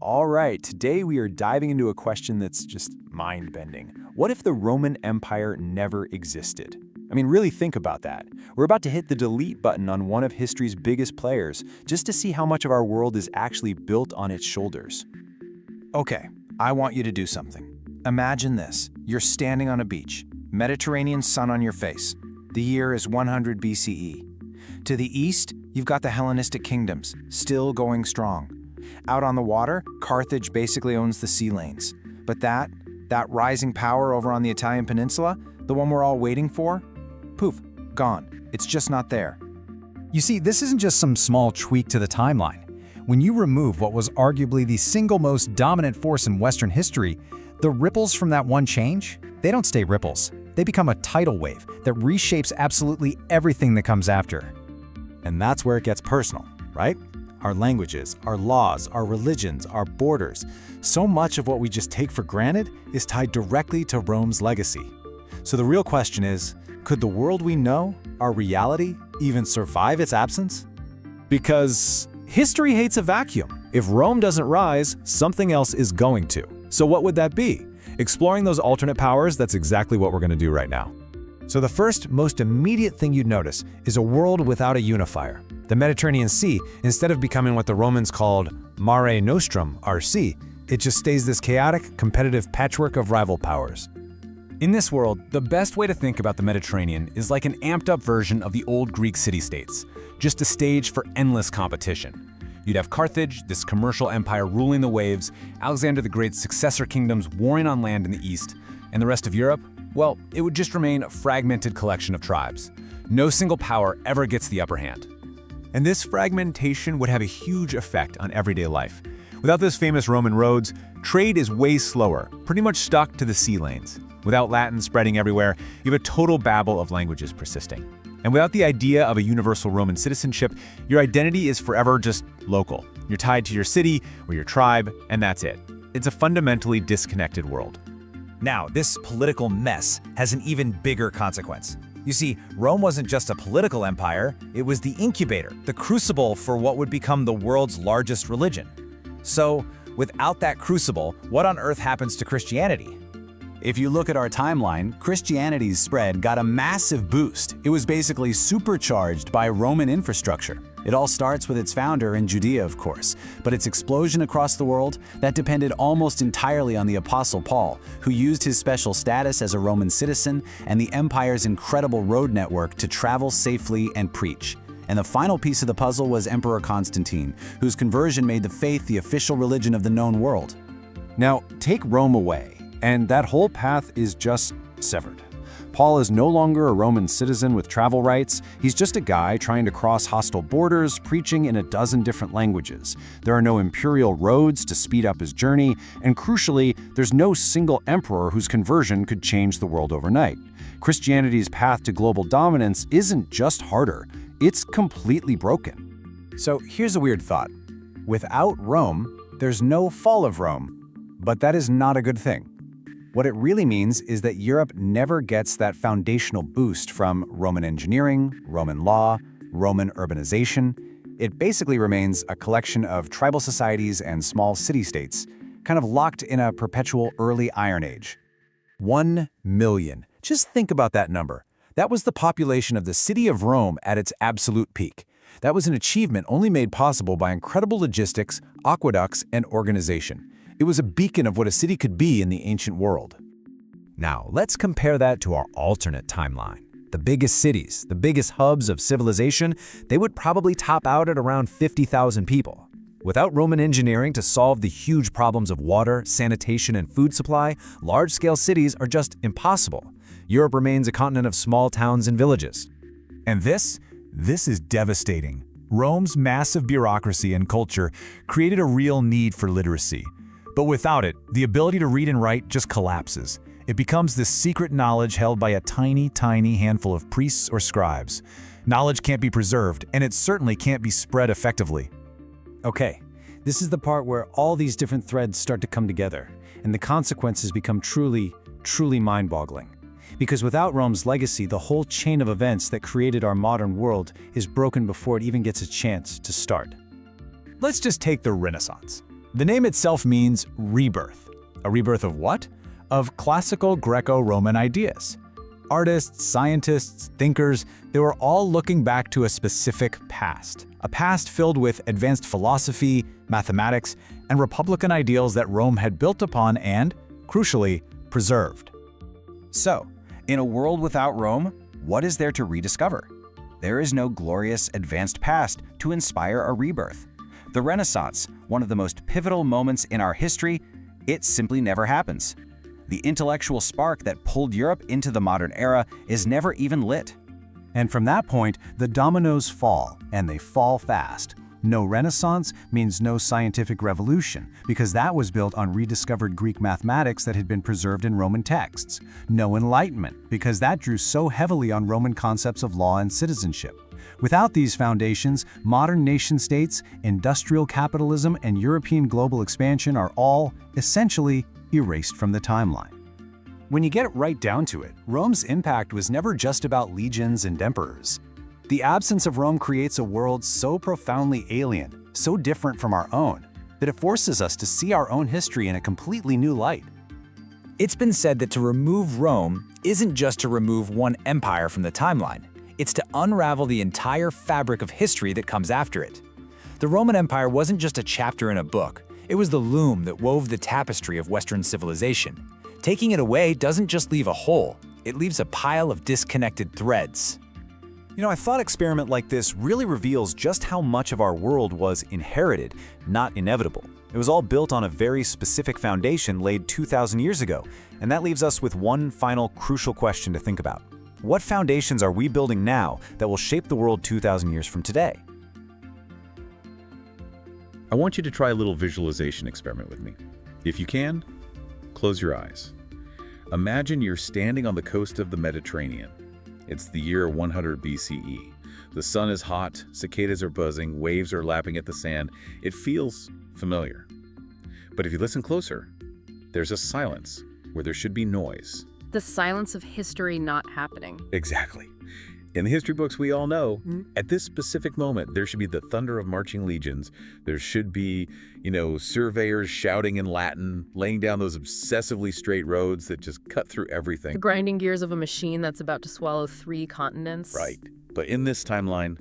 All right, today we are diving into a question that's just mind-bending. What if the Roman Empire never existed? I mean, really think about that. We're about to hit the delete button on one of history's biggest players, just to see how much of our world is actually built on its shoulders. Okay, I want you to do something. Imagine this. You're standing on a beach, Mediterranean sun on your face. The year is 100 BCE. To the east, you've got the Hellenistic kingdoms, still going strong. Out on the water, Carthage basically owns the sea lanes. But that rising power over on the Italian peninsula, the one we're all waiting for, poof, gone. It's just not there. You see, this isn't just some small tweak to the timeline. When you remove what was arguably the single most dominant force in Western history, the ripples from that one change, they don't stay ripples. They become a tidal wave that reshapes absolutely everything that comes after. And that's where it gets personal, right? Our languages, our laws, our religions, our borders. So much of what we just take for granted is tied directly to Rome's legacy. So the real question is, could the world we know, our reality, even survive its absence? Because history hates a vacuum. If Rome doesn't rise, something else is going to. So what would that be? Exploring those alternate powers, that's exactly what we're going to do right now. So the first, most immediate thing you'd notice is a world without a unifier. The Mediterranean Sea, instead of becoming what the Romans called Mare Nostrum, our sea, it just stays this chaotic, competitive patchwork of rival powers. In this world, the best way to think about the Mediterranean is like an amped-up version of the old Greek city-states, just a stage for endless competition. You'd have Carthage, this commercial empire ruling the waves, Alexander the Great's successor kingdoms warring on land in the east, and the rest of Europe, well, it would just remain a fragmented collection of tribes. No single power ever gets the upper hand. And this fragmentation would have a huge effect on everyday life. Without those famous Roman roads, trade is way slower, pretty much stuck to the sea lanes. Without Latin spreading everywhere, you have a total babel of languages persisting. And without the idea of a universal Roman citizenship, your identity is forever just local. You're tied to your city or your tribe, and that's it. It's a fundamentally disconnected world. Now, this political mess has an even bigger consequence. You see, Rome wasn't just a political empire, it was the incubator, the crucible for what would become the world's largest religion. So, without that crucible, what on earth happens to Christianity? If you look at our timeline, Christianity's spread got a massive boost. It was basically supercharged by Roman infrastructure. It all starts with its founder in Judea, of course, but its explosion across the world, that depended almost entirely on the Apostle Paul, who used his special status as a Roman citizen and the empire's incredible road network to travel safely and preach. And the final piece of the puzzle was Emperor Constantine, whose conversion made the faith the official religion of the known world. Now, take Rome away, and that whole path is just severed. Paul is no longer a Roman citizen with travel rights. He's just a guy trying to cross hostile borders, preaching in a dozen different languages. There are no imperial roads to speed up his journey, and crucially, there's no single emperor whose conversion could change the world overnight. Christianity's path to global dominance isn't just harder, it's completely broken. So here's a weird thought. Without Rome, there's no fall of Rome. But that is not a good thing. What it really means is that Europe never gets that foundational boost from Roman engineering, Roman law, Roman urbanization. It basically remains a collection of tribal societies and small city-states, kind of locked in a perpetual early Iron Age. 1 million. Just think about that number. That was the population of the city of Rome at its absolute peak. That was an achievement only made possible by incredible logistics, aqueducts, and organization. It was a beacon of what a city could be in the ancient world. Now, let's compare that to our alternate timeline. The biggest cities, the biggest hubs of civilization, they would probably top out at around 50,000 people. Without Roman engineering to solve the huge problems of water, sanitation, and food supply, large-scale cities are just impossible. Europe remains a continent of small towns and villages. And this is devastating. Rome's massive bureaucracy and culture created a real need for literacy. But without it, the ability to read and write just collapses. It becomes this secret knowledge held by a tiny, tiny handful of priests or scribes. Knowledge can't be preserved, and it certainly can't be spread effectively. Okay, this is the part where all these different threads start to come together, and the consequences become truly, truly mind-boggling. Because without Rome's legacy, the whole chain of events that created our modern world is broken before it even gets a chance to start. Let's just take the Renaissance. The name itself means rebirth. A rebirth of what? Of classical Greco-Roman ideas. Artists, scientists, thinkers, they were all looking back to a specific past. A past filled with advanced philosophy, mathematics, and republican ideals that Rome had built upon and, crucially, preserved. So, in a world without Rome, what is there to rediscover? There is no glorious, advanced past to inspire a rebirth. The Renaissance, one of the most pivotal moments in our history, it simply never happens. The intellectual spark that pulled Europe into the modern era is never even lit. And from that point, the dominoes fall, and they fall fast. No Renaissance means no scientific revolution, because that was built on rediscovered Greek mathematics that had been preserved in Roman texts. No Enlightenment, because that drew so heavily on Roman concepts of law and citizenship. Without these foundations, modern nation-states, industrial capitalism, and European global expansion are all, essentially, erased from the timeline. When you get right down to it, Rome's impact was never just about legions and emperors. The absence of Rome creates a world so profoundly alien, so different from our own, that it forces us to see our own history in a completely new light. It's been said that to remove Rome isn't just to remove one empire from the timeline. It's to unravel the entire fabric of history that comes after it. The Roman Empire wasn't just a chapter in a book. It was the loom that wove the tapestry of Western civilization. Taking it away doesn't just leave a hole, it leaves a pile of disconnected threads. A thought experiment like this really reveals just how much of our world was inherited, not inevitable. It was all built on a very specific foundation laid 2,000 years ago, and that leaves us with one final crucial question to think about. What foundations are we building now that will shape the world 2,000 years from today? I want you to try a little visualization experiment with me. If you can, close your eyes. Imagine you're standing on the coast of the Mediterranean. It's the year 100 BCE. The sun is hot, cicadas are buzzing, waves are lapping at the sand. It feels familiar. But if you listen closer, there's a silence where there should be noise. The silence of history not happening. Exactly. In the history books we all know, at this specific moment, there should be the thunder of marching legions. There should be, surveyors shouting in Latin, laying down those obsessively straight roads that just cut through everything. The grinding gears of a machine that's about to swallow 3 continents. Right. But in this timeline,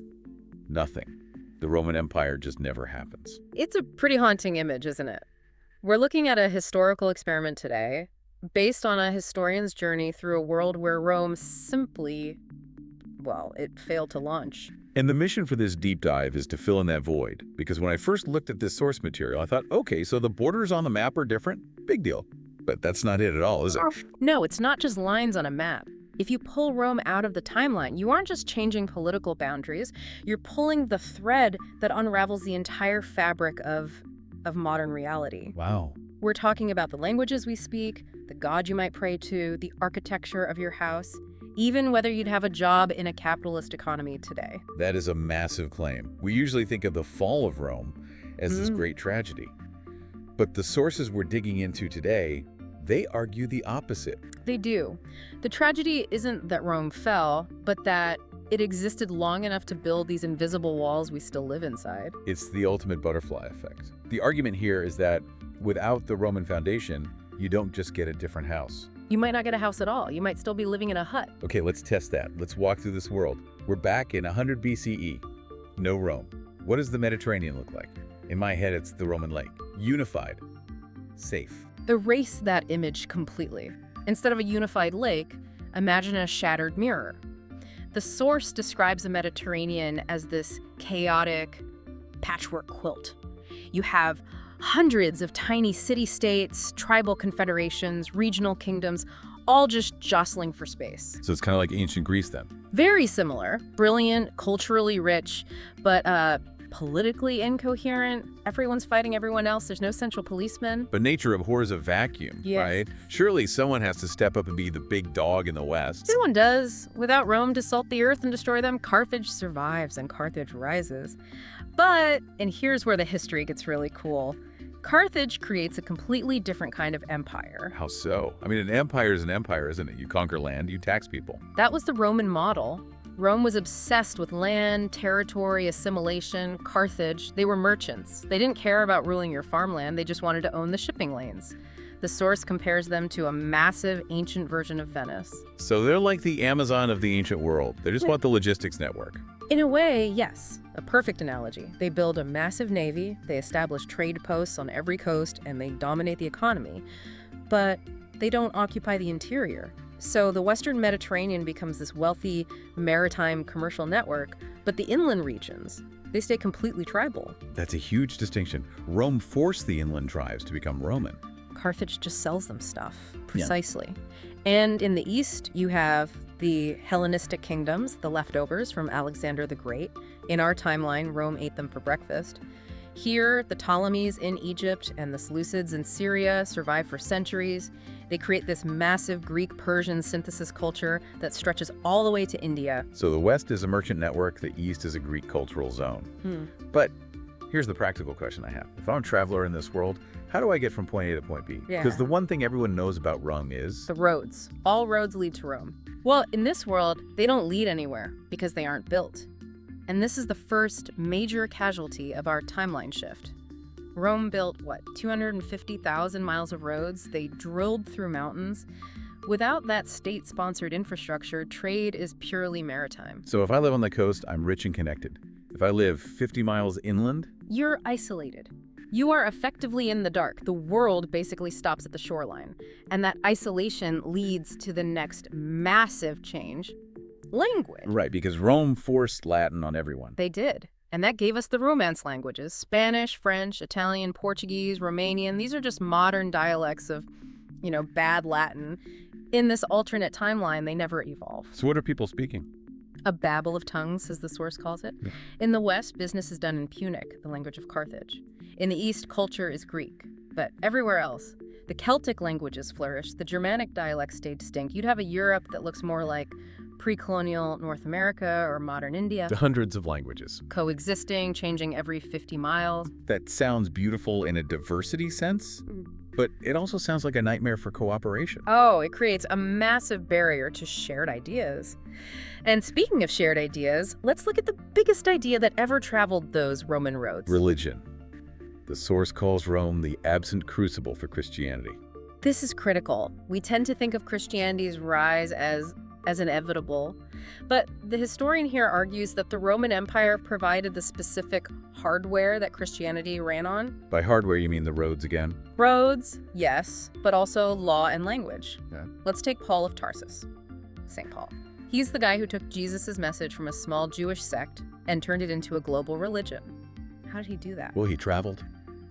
nothing. The Roman Empire just never happens. It's a pretty haunting image, isn't it? We're looking at a historical experiment today, based on a historian's journey through a world where Rome simply, it failed to launch. And the mission for this deep dive is to fill in that void, because when I first looked at this source material, I thought, okay, so the borders on the map are different? Big deal. But that's not it at all, is it? No, it's not just lines on a map. If you pull Rome out of the timeline, you aren't just changing political boundaries, you're pulling the thread that unravels the entire fabric of modern reality. Wow. We're talking about the languages we speak, the God you might pray to, the architecture of your house, even whether you'd have a job in a capitalist economy today. That is a massive claim. We usually think of the fall of Rome as this great tragedy. But the sources we're digging into today, they argue the opposite. They do. The tragedy isn't that Rome fell, but that it existed long enough to build these invisible walls we still live inside. It's the ultimate butterfly effect. The argument here is that without the Roman foundation, you don't just get a different house. You might not get a house at all. You might still be living in a hut. Okay, let's test that. Let's walk through this world. We're back in 100 BCE. No Rome. What does the Mediterranean look like? In my head, it's the Roman lake. Unified. Safe. Erase that image completely. Instead of a unified lake, imagine a shattered mirror. The source describes the Mediterranean as this chaotic patchwork quilt. You have hundreds of tiny city-states, tribal confederations, regional kingdoms, all just jostling for space. So it's kind of like ancient Greece then. Very similar, brilliant, culturally rich, but politically incoherent. Everyone's fighting everyone else. There's no central policeman. But nature abhors a vacuum, right? Surely someone has to step up and be the big dog in the West. Everyone does. Without Rome to salt the earth and destroy them, Carthage survives and Carthage rises. But, and here's where the history gets really cool, Carthage creates a completely different kind of empire. How so? I mean, an empire is an empire, isn't it? You conquer land, you tax people. That was the Roman model. Rome was obsessed with land, territory, assimilation. Carthage, they were merchants. They didn't care about ruling your farmland, they just wanted to own the shipping lanes. The source compares them to a massive ancient version of Venice. So they're like the Amazon of the ancient world. They just want the logistics network. In a way, yes. A perfect analogy. They build a massive navy, they establish trade posts on every coast, and they dominate the economy. But they don't occupy the interior. So the Western Mediterranean becomes this wealthy maritime commercial network, but the inland regions, they stay completely tribal. That's a huge distinction. Rome forced the inland tribes to become Roman. Carthage just sells them stuff, precisely. And in the east, you have the Hellenistic kingdoms, the leftovers from Alexander the Great. In our timeline, Rome ate them for breakfast. Here, the Ptolemies in Egypt and the Seleucids in Syria survive for centuries. They create this massive Greek-Persian synthesis culture that stretches all the way to India. So the West is a merchant network, the East is a Greek cultural zone. But here's the practical question I have. If I'm a traveler in this world, how do I get from point A to point B? Because the one thing everyone knows about Rome is... the roads. All roads lead to Rome. Well, in this world, they don't lead anywhere because they aren't built. And this is the first major casualty of our timeline shift. Rome built, 250,000 miles of roads. They drilled through mountains. Without that state-sponsored infrastructure, trade is purely maritime. So if I live on the coast, I'm rich and connected. If I live 50 miles inland... you're isolated. You are effectively in the dark. The world basically stops at the shoreline. And that isolation leads to the next massive change. Language. Right, because Rome forced Latin on everyone. They did. And that gave us the Romance languages. Spanish, French, Italian, Portuguese, Romanian. These are just modern dialects of, bad Latin. In this alternate timeline, they never evolve. So what are people speaking? A babble of tongues, as the source calls it. In the West, business is done in Punic, the language of Carthage. In the East, culture is Greek. But everywhere else, the Celtic languages flourished, the Germanic dialects stayed distinct. You'd have a Europe that looks more like pre-colonial North America or modern India. The hundreds of languages. Coexisting, changing every 50 miles. That sounds beautiful in a diversity sense, but it also sounds like a nightmare for cooperation. Oh, it creates a massive barrier to shared ideas. And speaking of shared ideas, let's look at the biggest idea that ever traveled those Roman roads. Religion. The source calls Rome the absent crucible for Christianity. This is critical. We tend to think of Christianity's rise as inevitable, but the historian here argues that the Roman Empire provided the specific hardware that Christianity ran on. By hardware, you mean the roads again? Roads, yes, but also law and language. Yeah. Let's take Paul of Tarsus, St. Paul. He's the guy who took Jesus' message from a small Jewish sect and turned it into a global religion. How did he do that? Well, he traveled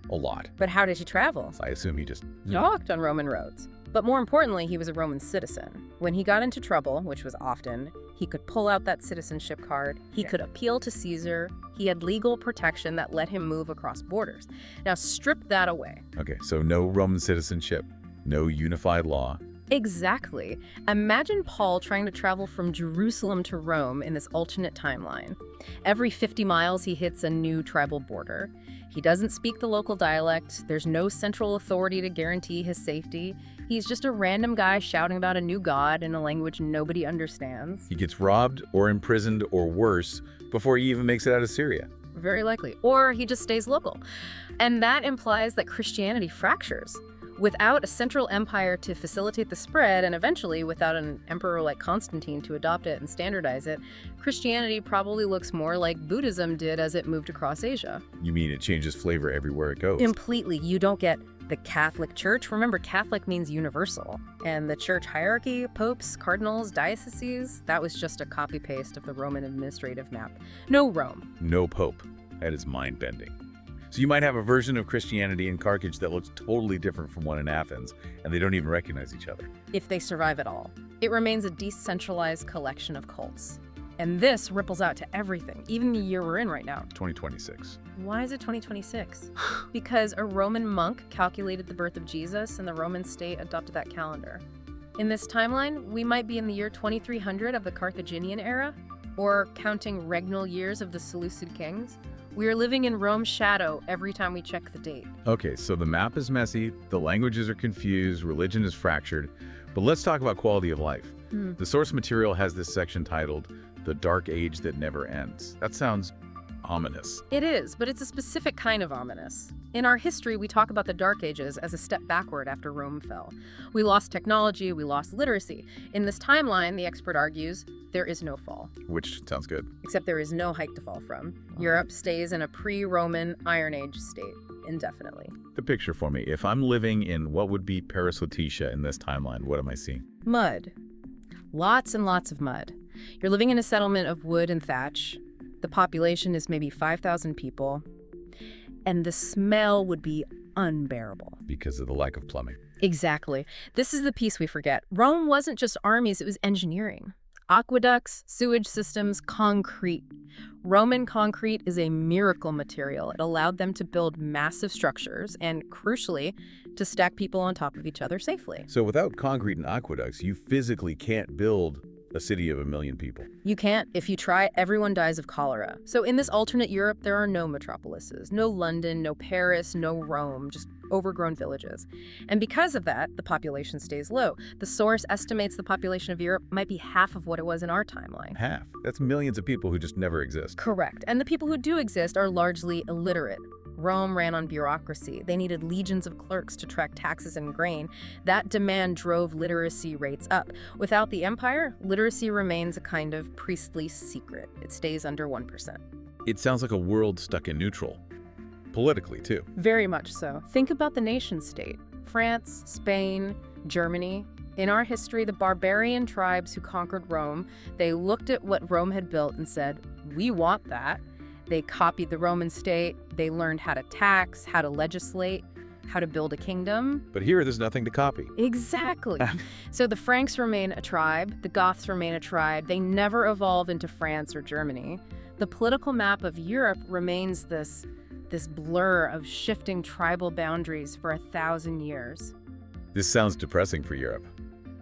a lot. But how did he travel? I assume he just... walked on Roman roads. But more importantly, he was a Roman citizen. When he got into trouble, which was often, he could pull out that citizenship card. He could appeal to Caesar. He had legal protection that let him move across borders. Now strip that away. Okay, so no Roman citizenship, no unified law. Exactly. Imagine Paul trying to travel from Jerusalem to Rome in this alternate timeline. Every 50 miles, he hits a new tribal border. He doesn't speak the local dialect. There's no central authority to guarantee his safety. He's just a random guy shouting about a new god in a language nobody understands. He gets robbed or imprisoned or worse before he even makes it out of Syria. Very likely. Or he just stays local. And that implies that Christianity fractures. Without a central empire to facilitate the spread, and eventually without an emperor like Constantine to adopt it and standardize it, Christianity probably looks more like Buddhism did as it moved across Asia. You mean it changes flavor everywhere it goes? Completely. You don't get the Catholic Church. Remember, Catholic means universal. And the church hierarchy, popes, cardinals, dioceses, that was just a copy-paste of the Roman administrative map. No Rome. No pope. That is mind-bending. So you might have a version of Christianity in Carthage that looks totally different from one in Athens, and they don't even recognize each other. If they survive at all. It remains a decentralized collection of cults. And this ripples out to everything, even the year we're in right now. 2026. Why is it 2026? Because a Roman monk calculated the birth of Jesus, and the Roman state adopted that calendar. In this timeline, we might be in the year 2300 of the Carthaginian era, or counting regnal years of the Seleucid kings. We are living in Rome's shadow every time we check the date. Okay, so the map is messy, the languages are confused, religion is fractured, but let's talk about quality of life. The source material has this section titled, The dark age that never ends. That sounds ominous. It is, but it's a specific kind of ominous. In our history, we talk about the Dark Ages as a step backward after Rome fell. We lost technology, we lost literacy. In this timeline, the expert argues, there is no fall. Which sounds good. Except there is no height to fall from. Europe stays in a pre-Roman Iron Age state indefinitely. The picture for me. If I'm living in what would be Paris Letitia in this timeline, what am I seeing? Mud. Lots and lots of mud. You're living in a settlement of wood and thatch. The population is maybe 5,000 people. And the smell would be unbearable. Because of the lack of plumbing. Exactly. This is the piece we forget. Rome wasn't just armies, it was engineering. Aqueducts, sewage systems, concrete. Roman concrete is a miracle material. It allowed them to build massive structures and, crucially, to stack people on top of each other safely. So without concrete and aqueducts, you physically can't build a city of 1 million people. You can't. If you try, everyone dies of cholera. So in this alternate Europe, there are no metropolises, no London, no Paris, no Rome, just overgrown villages. And because of that, the population stays low. The source estimates the population of Europe might be half of what it was in our timeline. Half. That's millions of people who just never exist. Correct. And the people who do exist are largely illiterate. Rome ran on bureaucracy. They needed legions of clerks to track taxes and grain. That demand drove literacy rates up. Without the empire, literacy remains a kind of priestly secret. It stays under 1%. It sounds like a world stuck in neutral. Politically, too. Very much so. Think about the nation-state. France, Spain, Germany. In our history, the barbarian tribes who conquered Rome, they looked at what Rome had built and said, we want that. They copied the Roman state. They learned how to tax, how to legislate, how to build a kingdom. But here, there's nothing to copy. Exactly. So the Franks remain a tribe. The Goths remain a tribe. They never evolve into France or Germany. The political map of Europe remains this blur of shifting tribal boundaries for 1,000 years. This sounds depressing for Europe.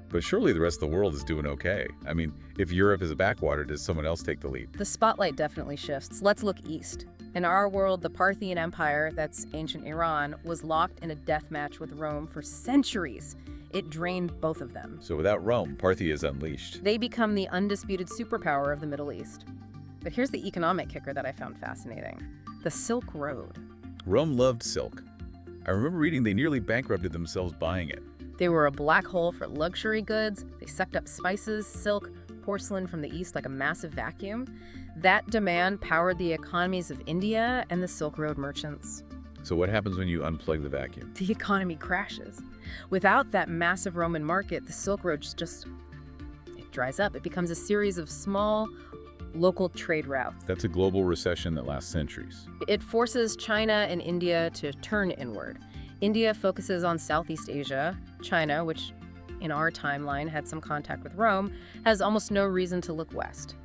But surely the rest of the world is doing okay. I mean, if Europe is a backwater, does someone else take the lead? The spotlight definitely shifts. Let's look east. In our world, the Parthian Empire, that's ancient Iran, was locked in a death match with Rome for centuries. It drained both of them. So without Rome, Parthia is unleashed. They become the undisputed superpower of the Middle East. But here's the economic kicker that I found fascinating. The Silk Road. Rome loved silk. I remember reading they nearly bankrupted themselves buying it. They were a black hole for luxury goods. They sucked up spices, silk, porcelain from the East like a massive vacuum. That demand powered the economies of India and the Silk Road merchants. So what happens when you unplug the vacuum? The economy crashes. Without that massive Roman market, the Silk Road it dries up. It becomes a series of small, local trade routes. That's a global recession that lasts centuries. It forces China and India to turn inward. India focuses on Southeast Asia. China, which in our timeline had some contact with Rome, has almost no reason to look west.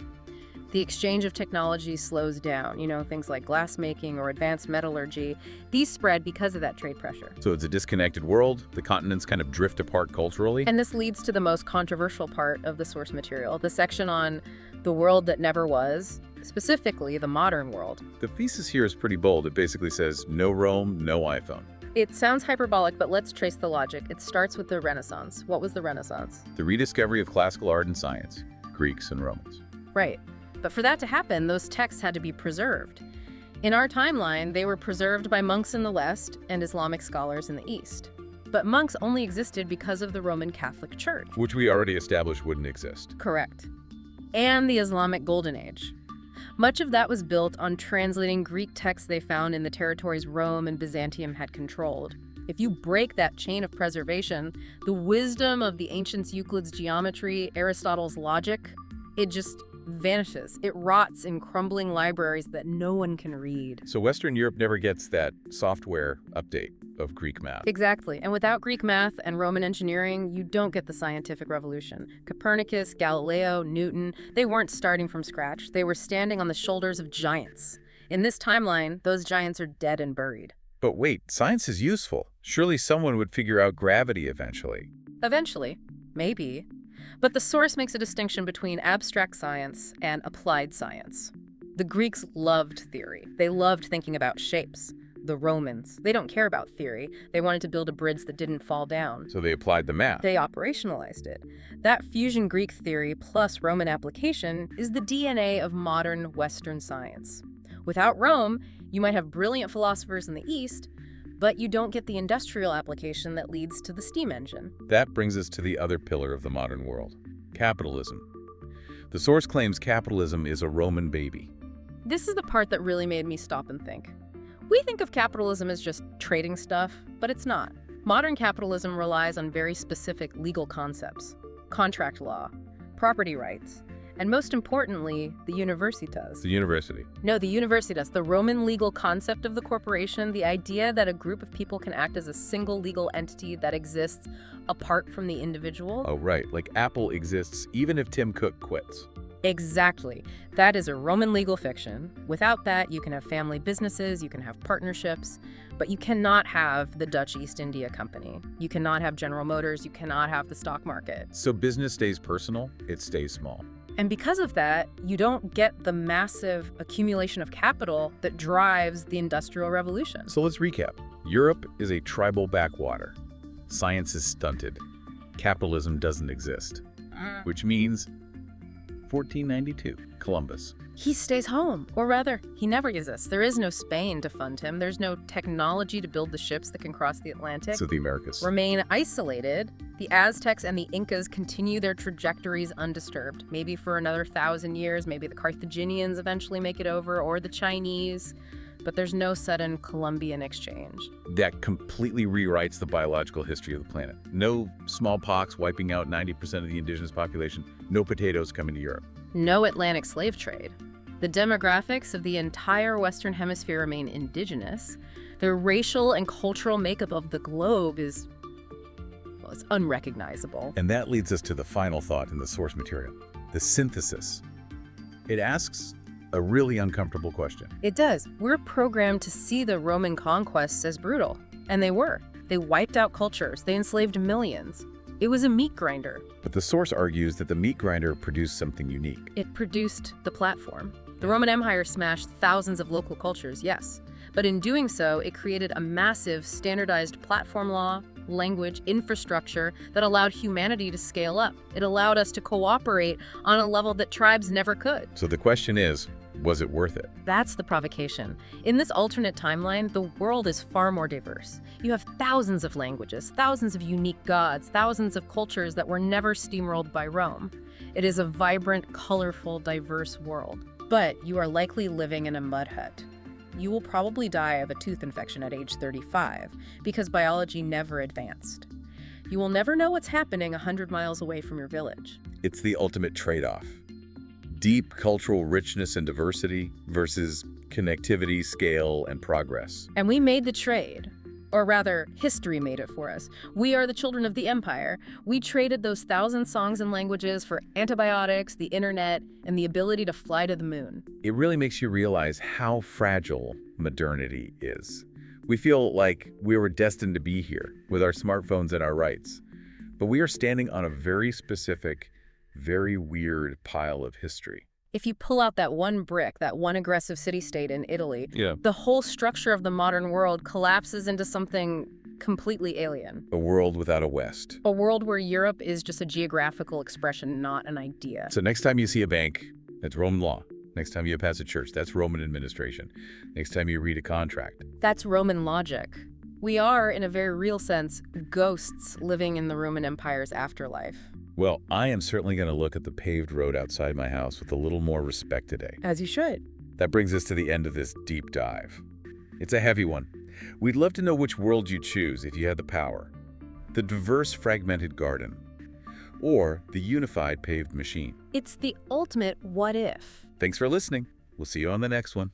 The exchange of technology slows down, things like glassmaking or advanced metallurgy. These spread because of that trade pressure. So it's a disconnected world. The continents kind of drift apart culturally. And this leads to the most controversial part of the source material, the section on the world that never was, specifically the modern world. The thesis here is pretty bold. It basically says no Rome, no iPhone. It sounds hyperbolic, but let's trace the logic. It starts with the Renaissance. What was the Renaissance? The rediscovery of classical art and science, Greeks and Romans. Right. But for that to happen, those texts had to be preserved. In our timeline, they were preserved by monks in the West and Islamic scholars in the East. But monks only existed because of the Roman Catholic Church. Which we already established wouldn't exist. Correct. And the Islamic Golden Age. Much of that was built on translating Greek texts they found in the territories Rome and Byzantium had controlled. If you break that chain of preservation, the wisdom of the ancients' Euclid's geometry, Aristotle's logic, it just vanishes. It rots in crumbling libraries that no one can read. So Western Europe never gets that software update of Greek math. Exactly. And without Greek math and Roman engineering, you don't get the scientific revolution. Copernicus, Galileo, Newton, they weren't starting from scratch. They were standing on the shoulders of giants. In this timeline, those giants are dead and buried. But wait, science is useful. Surely someone would figure out gravity eventually. Eventually. Maybe. But the source makes a distinction between abstract science and applied science. The Greeks loved theory. They loved thinking about shapes. the Romans. They don't care about theory. They wanted to build a bridge that didn't fall down. So they applied the math. They operationalized it. That fusion Greek theory plus Roman application is the DNA of modern Western science. Without Rome, you might have brilliant philosophers in the East, but you don't get the industrial application that leads to the steam engine. That brings us to the other pillar of the modern world, capitalism. The source claims capitalism is a Roman baby. This is the part that really made me stop and think. We think of capitalism as just trading stuff, but it's not. Modern capitalism relies on very specific legal concepts: contract law, property rights, and most importantly, the universitas. The university. No, the universitas, the Roman legal concept of the corporation, the idea that a group of people can act as a single legal entity that exists apart from the individual. Oh, right. Like Apple exists even if Tim Cook quits. Exactly. That is a Roman legal fiction. Without that, you can have family businesses, you can have partnerships, but you cannot have the Dutch East India Company. You cannot have General Motors, you cannot have the stock market. So business stays personal, it stays small. And because of that, you don't get the massive accumulation of capital that drives the Industrial Revolution. So let's recap. Europe is a tribal backwater. Science is stunted. Capitalism doesn't exist. Which means 1492, Columbus. He stays home, or rather, he never exists. There is no Spain to fund him. There's no technology to build the ships that can cross the Atlantic. So the Americas. Remain isolated. The Aztecs and the Incas continue their trajectories undisturbed. Maybe for another 1,000 years, maybe the Carthaginians eventually make it over, or the Chinese. But there's no sudden Columbian exchange. That completely rewrites the biological history of the planet. No smallpox wiping out 90% of the indigenous population. No potatoes coming to Europe. No Atlantic slave trade. The demographics of the entire Western Hemisphere remain indigenous. The racial and cultural makeup of the globe is, well, it's unrecognizable. And that leads us to the final thought in the source material, the synthesis. It asks a really uncomfortable question. It does. We're programmed to see the Roman conquests as brutal. And they were. They wiped out cultures. They enslaved millions. It was a meat grinder. But the source argues that the meat grinder produced something unique. It produced the platform. The Roman Empire smashed thousands of local cultures, yes. But in doing so, it created a massive standardized platform law, language, infrastructure that allowed humanity to scale up. It allowed us to cooperate on a level that tribes never could. So the question is, was it worth it? That's the provocation. In this alternate timeline, the world is far more diverse. You have thousands of languages, thousands of unique gods, thousands of cultures that were never steamrolled by Rome. It is a vibrant, colorful, diverse world. But you are likely living in a mud hut. You will probably die of a tooth infection at age 35 because biology never advanced. You will never know what's happening 100 miles away from your village. It's the ultimate trade-off. Deep cultural richness and diversity versus connectivity, scale, and progress. And we made the trade. Or rather, history made it for us. We are the children of the empire. We traded those 1,000 songs and languages for antibiotics, the internet, and the ability to fly to the moon. It really makes you realize how fragile modernity is. We feel like we were destined to be here with our smartphones and our rights. But we are standing on a very specific, very weird pile of history. If you pull out that one brick, that one aggressive city-state in Italy, Yeah. the whole structure of the modern world collapses into something completely alien. A world without a West. A world where Europe is just a geographical expression, not an idea. So next time you see a bank, that's Roman law. Next time you pass a church, that's Roman administration. Next time you read a contract. That's Roman logic. We are, in a very real sense, ghosts living in the Roman Empire's afterlife. Well, I am certainly going to look at the paved road outside my house with a little more respect today. As you should. That brings us to the end of this deep dive. It's a heavy one. We'd love to know which world you choose if you had the power. The diverse fragmented garden, or the unified paved machine. It's the ultimate what if. Thanks for listening. We'll see you on the next one.